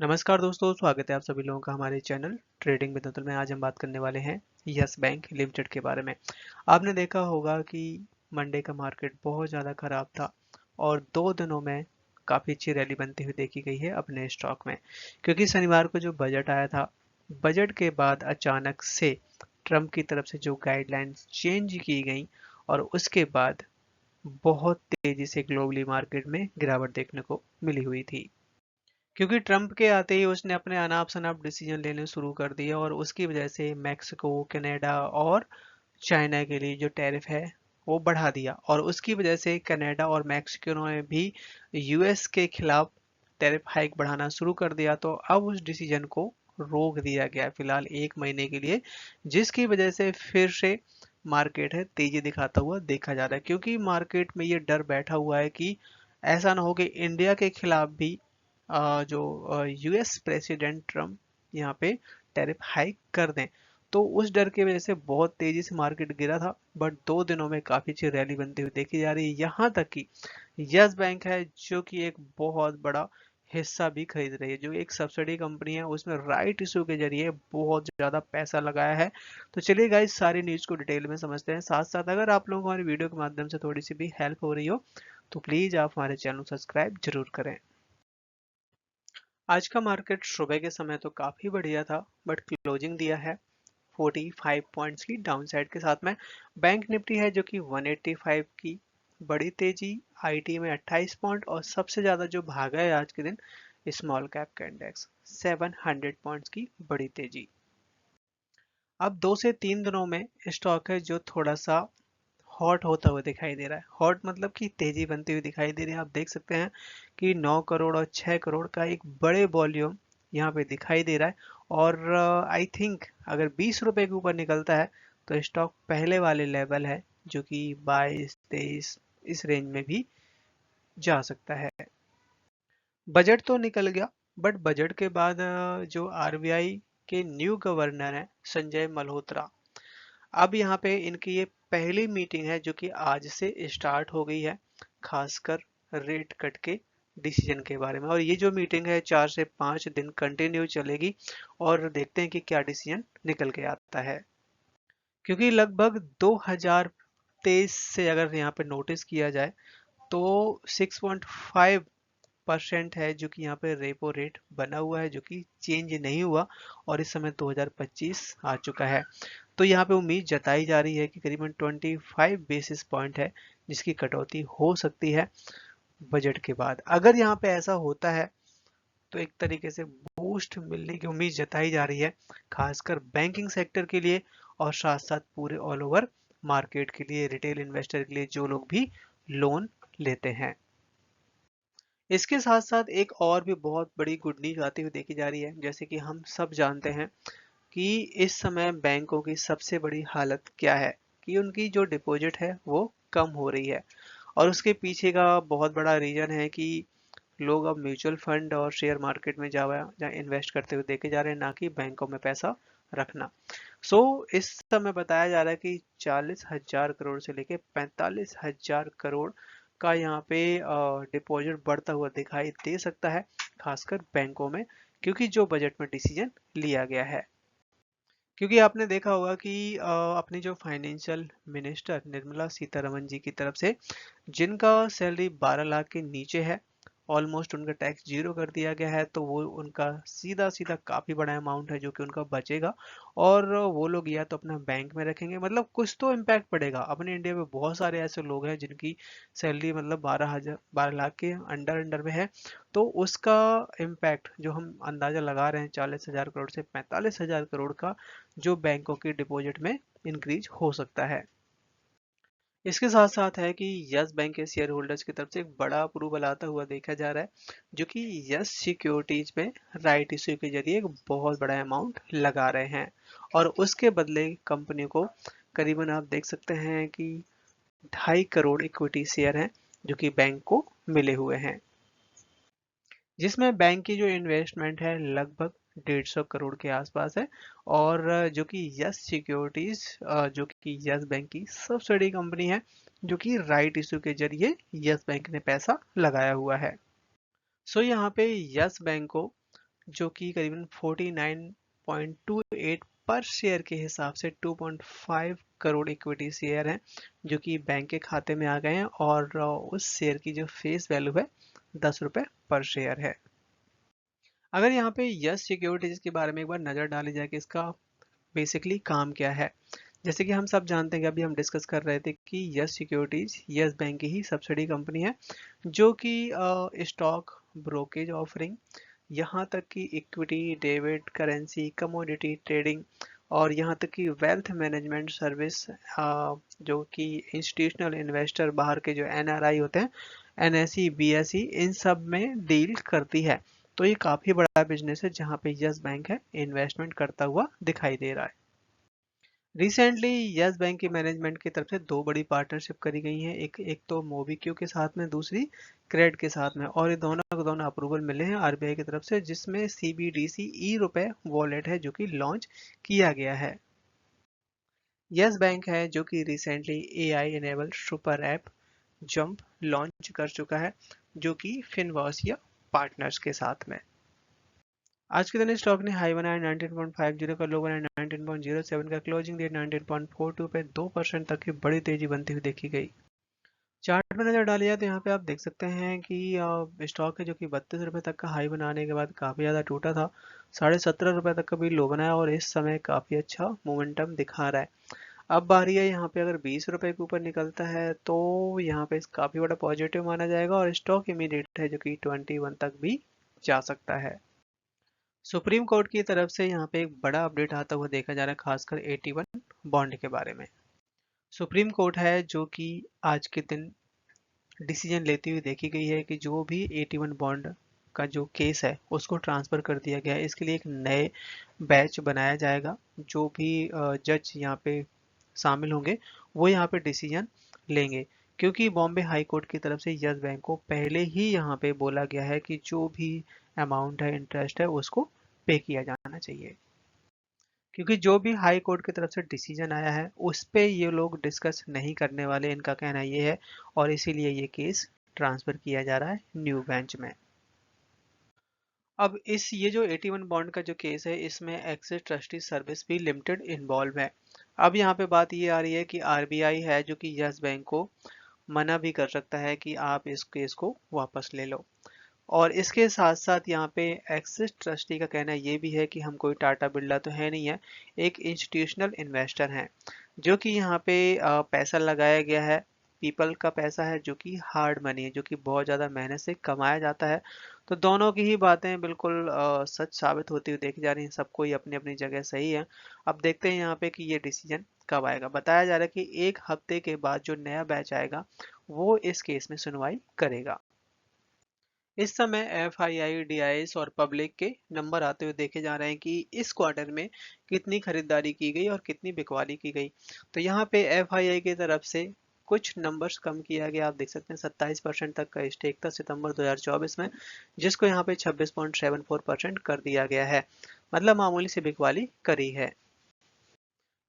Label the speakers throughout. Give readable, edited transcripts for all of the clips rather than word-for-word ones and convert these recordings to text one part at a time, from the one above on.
Speaker 1: नमस्कार दोस्तों, स्वागत है आप सभी लोगों का हमारे चैनल ट्रेडिंग विद अतुल में। आज हम बात करने वाले हैं यस बैंक लिमिटेड के बारे में। आपने देखा होगा कि मंडे का मार्केट बहुत ज़्यादा खराब था और 2 दिनों में काफ़ी अच्छी रैली बनती हुई देखी गई है अपने स्टॉक में, क्योंकि शनिवार को जो बजट आया था, बजट के बाद अचानक से ट्रंप की तरफ से जो गाइडलाइंस चेंज की गई और उसके बाद बहुत तेज़ी से ग्लोबली मार्केट में गिरावट देखने को मिली हुई थी। क्योंकि ट्रंप के आते ही उसने अपने अनाप-शनाप डिसीजन लेने शुरू कर दिए और उसकी वजह से मैक्सिको, कनाडा और चाइना के लिए जो टैरिफ है वो बढ़ा दिया और उसकी वजह से कनाडा और मैक्सिको ने भी यूएस के खिलाफ टैरिफ हाइक बढ़ाना शुरू कर दिया। तो अब उस डिसीजन को रोक दिया गया है फिलहाल 1 महीने के लिए, जिसकी वजह से फिर से मार्केट है तेजी दिखाता हुआ देखा जा रहा है, क्योंकि मार्केट में ये डर बैठा हुआ है कि ऐसा ना हो कि इंडिया के खिलाफ भी जो यूएस प्रेसिडेंट ट्रम्प यहाँ पे टैरिफ हाइक कर दें। तो उस डर की वजह से बहुत तेजी से मार्केट गिरा था, बट 2 दिनों में काफी अच्छी रैली बनती हुई देखी जा रही है। यहाँ तक कि यस बैंक है जो कि एक बहुत बड़ा हिस्सा भी खरीद रही है, जो एक सब्सिडी कंपनी है, उसमें राइट इशू के जरिए बहुत ज्यादा पैसा लगाया है। तो चलिए गाइस, सारी न्यूज को डिटेल में समझते हैं। साथ साथ अगर आप लोगों को हमारी वीडियो के माध्यम से थोड़ी सी भी हेल्प हो रही हो तो प्लीज आप हमारे चैनल को सब्सक्राइब जरूर करें। आज का मार्केट सुबह के समय तो काफी बढ़िया था, बट क्लोजिंग दिया है 45 पॉइंट्स की डाउनसाइड के साथ में। बैंक निफ्टी है जो कि 185 की बड़ी तेजी, आईटी में 28 पॉइंट और सबसे ज्यादा जो भागा है आज के दिन स्मॉल कैप का इंडेक्स 700 पॉइंट्स की बड़ी तेजी। अब 2 से 3 दिनों में स्टॉक है जो थोड़ा सा हॉट होता हुआ दिखाई दे रहा है। हॉट मतलब कि तेजी बनती हुई दिखाई दे रही है। आप देख सकते हैं कि 9 करोड़ और 6 करोड़ का एक बड़े वॉल्यूम यहाँ पे दिखाई दे रहा है। और आई थिंक अगर 20 रुपए के ऊपर निकलता है तो स्टॉक पहले वाले लेवल है जो कि 22-23 इस रेंज में भी जा सकता है। बजट तो निकल गया, बट बजट के बाद जो आरबीआई के न्यू गवर्नर हैं संजय मल्होत्रा, अब यहाँ पे इनकी ये पहली मीटिंग है जो कि आज से स्टार्ट हो गई है, खासकर रेट कट के डिसीजन के बारे में। और ये जो मीटिंग है 4 से 5 दिन कंटिन्यू चलेगी और देखते हैं कि क्या डिसीजन निकल के आता है। क्योंकि लगभग 2023 से अगर यहाँ पे नोटिस किया जाए तो 6.5% है जो कि यहाँ पे रेपो रेट बना हुआ है, जो कि चेंज नहीं हुआ और इस समय 2025 आ चुका है। तो यहाँ पे उम्मीद जताई जा रही है कि करीबन 25 बेसिस पॉइंट है जिसकी कटौती हो सकती है बजट के बाद। अगर यहाँ पे ऐसा होता है तो एक तरीके से बूस्ट मिलने की उम्मीद जताई जा रही है, खासकर बैंकिंग सेक्टर के लिए और साथ साथ पूरे ऑल ओवर मार्केट के लिए, रिटेल इन्वेस्टर के लिए जो लोग भी लोन लेते हैं। इसके साथ साथ एक और भी बहुत बड़ी गुड न्यूज आती हुई देखी जा रही है। जैसे कि हम सब जानते हैं कि इस समय बैंकों की सबसे बड़ी हालत क्या है, कि उनकी जो डिपॉजिट है वो कम हो रही है। और उसके पीछे का बहुत बड़ा रीजन है कि लोग अब म्यूचुअल फंड और शेयर मार्केट में जा इन्वेस्ट करते हुए देखे जा रहे हैं, ना कि बैंकों में पैसा रखना। इस समय बताया जा रहा है कि 40,000 करोड़ से लेके 45,000 करोड़ का यहाँ पे डिपॉजिट बढ़ता हुआ दिखाई दे सकता है, खासकर बैंकों में, क्योंकि जो बजट में डिसीजन लिया गया है। क्योंकि आपने देखा होगा कि अपनी जो फाइनेंशियल मिनिस्टर निर्मला सीतारमन जी की तरफ से जिनका सैलरी 12 लाख के नीचे है, ऑलमोस्ट उनका टैक्स जीरो कर दिया गया है। तो वो उनका सीधा सीधा काफी बड़ा अमाउंट है जो कि उनका बचेगा और वो लोग या तो अपना बैंक में रखेंगे, मतलब कुछ तो इम्पैक्ट पड़ेगा। अपने इंडिया में बहुत सारे ऐसे लोग हैं जिनकी सैलरी मतलब 12 लाख के अंडर अंडर में है। तो उसका इम्पैक्ट जो हम अंदाजा लगा रहे हैं 40,000 करोड़ से 45,000 करोड़ का, जो बैंकों की डिपॉजिट में इंक्रीज हो सकता है। इसके साथ साथ है कि यस बैंक के शेयर होल्डर्स की तरफ से एक बड़ा अप्रूवल आता हुआ देखा जा रहा है, जो कि यस सिक्योरिटीज में राइट इश्यू के जरिए एक बहुत बड़ा अमाउंट लगा रहे हैं और उसके बदले कंपनी को करीबन आप देख सकते हैं कि 2.5 करोड़ इक्विटी शेयर हैं जो कि बैंक को मिले हुए हैं, जिसमें बैंक की जो इन्वेस्टमेंट है लगभग 150 करोड़ के आसपास है। और जो कि यस सिक्योरिटीज जो कि यस बैंक की सब्सिडी कंपनी है, जो कि राइट इशू के जरिए यस बैंक ने पैसा लगाया हुआ है। यहाँ पे यस बैंक को जो कि करीबन 49.28 पर शेयर के हिसाब से 2.5 करोड़ इक्विटी शेयर हैं जो कि बैंक के खाते में आ गए हैं, और उस शेयर की जो फेस वैल्यू है 10 रुपये पर शेयर है। अगर यहाँ पे यस सिक्योरिटीज के बारे में एक बार नज़र डाली जाए कि इसका बेसिकली काम क्या है, जैसे कि हम सब जानते हैं कि अभी हम डिस्कस कर रहे थे कि यस सिक्योरिटीज यस बैंक की ही सब्सिडी कंपनी है जो कि स्टॉक ब्रोकेज ऑफरिंग, यहाँ तक कि equity, debit, currency, commodity trading, और यहाँ तक कि वेल्थ मैनेजमेंट सर्विस, जो कि इंस्टीट्यूशनल इन्वेस्टर बाहर के जो एनआरआई होते हैं, एनएसई, बीएसई, इन सब में डील करती है। तो ये काफ़ी बड़ा बिजनेस है जहाँ पे यस बैंक है इन्वेस्टमेंट करता हुआ दिखाई दे रहा है। रिसेंटली यस बैंक की मैनेजमेंट की तरफ से दो बड़ी पार्टनरशिप करी गई हैं, एक तो मोबिक्यू के साथ में, दूसरी क्रेड के साथ में, और ये दोनों को दोनों अप्रूवल मिले हैं आरबीआई की तरफ से, जिसमें सीबीडीसी ई रुपए वॉलेट है जो कि लॉन्च किया गया है। यस बैंक है जो कि recently AI enabled super app jump launch कर चुका है जो कि फिनवर्सिया पार्टनर्स के साथ में। आज के दिन स्टॉक ने हाई बनाया 19.50 का, लो बनाया 19.07 का, क्लोजिंग डेट 19.42 पे 2% तक की बड़ी तेजी बनती हुई देखी गई। चार्ट में नजर डालिए तो यहाँ पे आप देख सकते हैं कि स्टॉक है जो कि 32 रुपये तक का हाई बनाने के बाद काफ़ी ज़्यादा टूटा था, 17.5 रुपये तक का भी लो बनाया, और इस समय काफ़ी अच्छा मोमेंटम दिखा रहा है। अब बारी है यहाँ पे, अगर 20 रुपये के ऊपर निकलता है तो यहाँ पे काफ़ी बड़ा पॉजिटिव माना जाएगा, और स्टॉक इमीडिएट है जो कि 21 तक भी जा सकता है। सुप्रीम कोर्ट की तरफ से यहाँ पे एक बड़ा अपडेट आता हुआ देखा जा रहा है, खासकर 81 बॉन्ड के बारे में। सुप्रीम कोर्ट है जो कि आज के दिन डिसीजन लेती हुई देखी गई है कि जो भी 81 बॉन्ड का जो केस है उसको ट्रांसफ़र कर दिया गया है। इसके लिए एक नए बैच बनाया जाएगा, जो भी जज यहाँ पे शामिल होंगे वो यहाँ पे डिसीजन लेंगे, क्योंकि बॉम्बे हाई कोर्ट की तरफ से यस बैंक को पहले ही यहाँ पे बोला गया है कि जो भी अमाउंट है, इंटरेस्ट है, उसको पे किया जाना चाहिए, क्योंकि जो भी हाई कोर्ट की तरफ से डिसीजन आया है उस पे ये लोग डिस्कस नहीं करने वाले, इनका कहना ये है, और इसीलिए ये केस ट्रांसफर किया जा रहा है न्यू बेंच में। अब इस ये जो 81 बॉन्ड का जो केस है, इसमें एक्सिस ट्रस्टी सर्विस भी लिमिटेड इन्वॉल्व है। अब यहाँ पे बात ये आ रही है कि आरबीआई है जो कि यस बैंक को मना भी कर सकता है कि आप इस केस को वापस ले लो, और इसके साथ साथ यहाँ पे एक्सिस ट्रस्टी का कहना ये भी है कि हम कोई टाटा बिरला तो है नहीं है, एक इंस्टीट्यूशनल इन्वेस्टर हैं जो कि यहाँ पे पैसा लगाया गया है, पीपल का पैसा है जो कि हार्ड मनी है, जो कि बहुत ज़्यादा मेहनत से कमाया जाता है। तो दोनों की ही बातें बिल्कुल सच साबित होती हुई देखी जा रही हैं, सबको ही अपनी अपनी जगह सही है। अब देखते हैं यहाँ पे कि ये डिसीजन कब आएगा। बताया जा रहा है कि 1 हफ्ते के बाद जो नया बैच आएगा वो इस केस में सुनवाई करेगा। इस समय एफआईआई, डीआईएस और पब्लिक के नंबर आते हुए देखे जा रहे हैं कि इस क्वार्टर में कितनी खरीदारी की गई और कितनी बिकवाली की गई। तो यहाँ पे एफआईआई की तरफ से कुछ नंबर्स कम किया गया, आप देख सकते हैं 27% तक का स्टेक था सितंबर 2024 में, जिसको यहाँ पे 26.74% कर दिया गया है, मतलब मामूली सी बिकवाली करी है।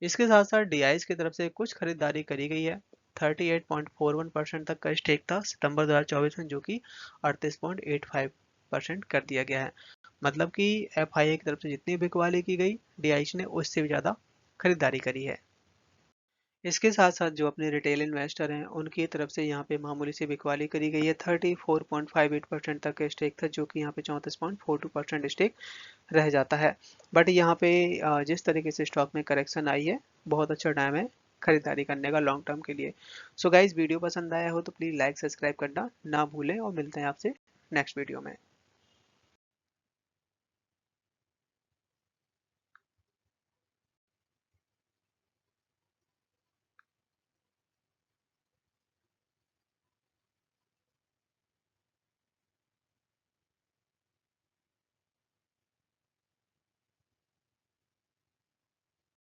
Speaker 1: इसके साथ साथ डीआईएस की तरफ से कुछ खरीदारी करी गई है, 38.41% तक का स्टेक था सितंबर 2024 में, जो कि 38.85% कर दिया गया है, मतलब कि एफआईआई की तरफ से जितनी बिकवाली की गई डीआईएस ने उससे भी ज़्यादा खरीदारी करी है। इसके साथ साथ जो अपने रिटेल इन्वेस्टर हैं उनकी तरफ से यहाँ पे मामूली सी बिकवाली करी गई है, 34.58% तक का स्टेक था, जो कि यहाँ पे 34.42% स्टेक रह जाता है। बट यहाँ पे जिस तरीके से स्टॉक में करेक्शन आई है, बहुत अच्छा टाइम है खरीदारी करने का लॉन्ग टर्म के लिए। सो गाइज, वीडियो पसंद आया हो तो प्लीज़ लाइक सब्सक्राइब करना ना भूलें, और मिलते हैं आपसे नेक्स्ट वीडियो में।